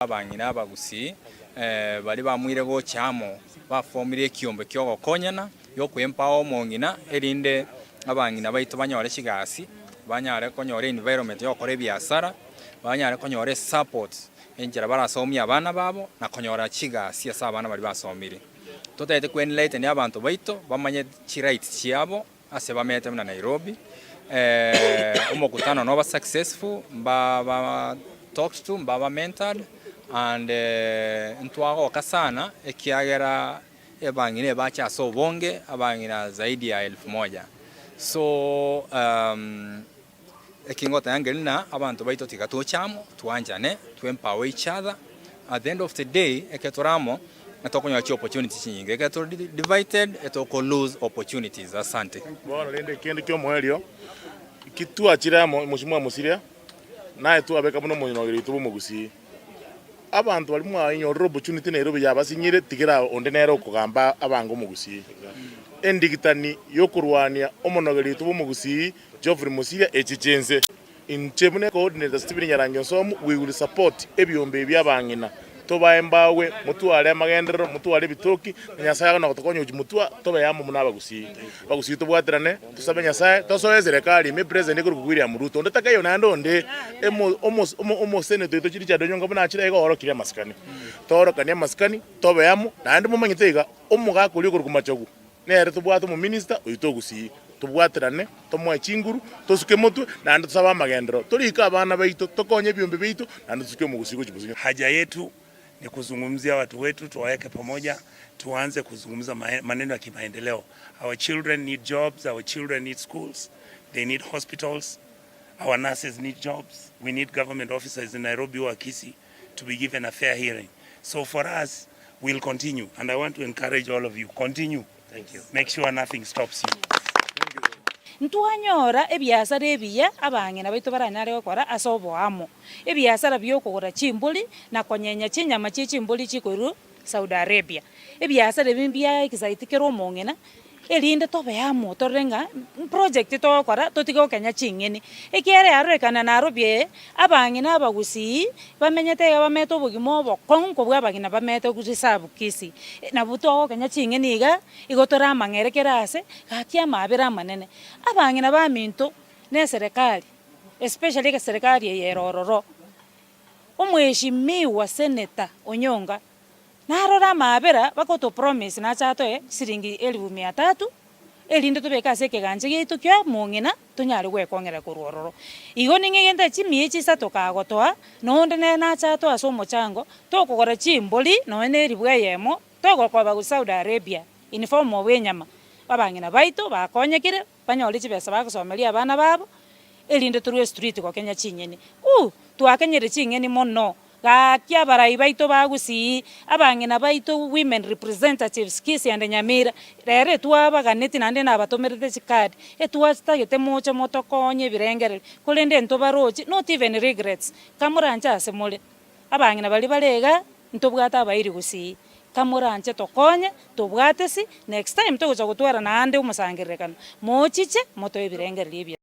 Abang'ina abagusi bali bamwire gochamo bafomire ekiombe kyogokonyana yokwempower omong'ina erinde abang'ina baito banyore chigasi banyare konyora environment yokora ebiasara banyare konyora support enchera barasomia abana babo na konyora chigasi ase abana bali basomire totete kwenlighten abantu baito bamanye chirights chiabo ase bamete na Nairobi omokutano no successful ba talked to baba mentored and ntwagoka sana ekiagera ebang'ina bacha so bonge abang'ina zaidi ya 1000 so ekingota yangelina abantu baito tikatochamo tuanjane to empower each other at the end of the day eketoramo atokonya chi opportunities nyingi eketor divided etoko lose opportunities. Asante bona lende kende kyo moelio kitu achira mushimwa musiria nae tu abeka muno munyogeri tu mugusi abantu bali mwainyorora opportunity Nairobi yabasinyire tigira onde nero kugamba abango mugusi endigitani yokurwania omonogeri tu mugusi Geoffrey Musiria echichenze inchemune coordinator Stephen Nyarange Nsomu we will support ebyombe byabang'ina tobaembawe mutwale magendero mutwale bitoki nyasaye na kutokonya mutwa tobe yamo munaba bagusi tubwaterane tusabe nyasaye tosoye serikali me president ko kugwira muruto ndetaka yo nando nde omo senator to chiri cha donyonga buna chira ego orokire maskani torokane maskani tobe yamo nandi mumanyitega omuga kuli ko kumachogu nere tubwata mu minister oyitogusi tubwaterane tomwe chinguru tosuke mutwe nandi tusaba magendero torika abana baito tokonye byombe baito nandi tusuke mugusigo chibuzinyo. Haja yetu ni kuzungumzia watu wetu, tuwaweke pamoja, tuanze kuzungumza maneno ya kimaendeleo. Our children need jobs, our children need schools, they need hospitals, our nurses need jobs, we need government officers in Nairobi or Kisii to be given a fair hearing. So for us, we'll continue, and I want to encourage all of you, continue. Thank you. Make sure nothing stops you. Ntuanyora ebiasara ebiya abang'ina baito baranyare gukora asobo amo ebiasara byokugura chimbuli na konyenya chinyama chichimbuli chikoru Saudi Arabia ebiasara bimbia ekizaitikero omong'ina erinde tobe amo torenga project tokora totigo Kenya ching'eni ekiere arekana Nairobi abang'ina abagusi bamenyete bameto bugimo bokonko bwa abang'ina bameto kuzisabu Kisii na buto Kenya ching'eni iga igotora amang'ere kerase gakia mabera manene abang'ina baminto ne serikali especially ka serikali yerororo omweshimiwa senator Onyonga narora mabera bakoto promise na chato siringi 1300 elinde tubeka seke ganje gitu kya mong'ina tunyari gwekongera kurororo igo ningegenda chimiechi satoka gotoa nonde na chato asomo chango tokogora chimboli none ribwe yemo togokoba ku Saudi Arabia in form of wenyama babang'ina baito bakonyekire banyoli chibesa bakusomeria abana babo elinde turwe street ko Kenya chinyeni twakenyere ching'eni mono gakia barai baito bagusi abang'ina baito women representatives Kisii and Nyamira rere twabaganeti nande nabatomerete chikadi etwastagete mocho motokonye birengere kolende ntobarochi not even regrets kamuranja asemole abang'ina bali balega ntobwata abairi gusi kamuranje tokonye tobwatesi next time togocha gutwara nande umusangirekano mochiche moto ebirengere libya.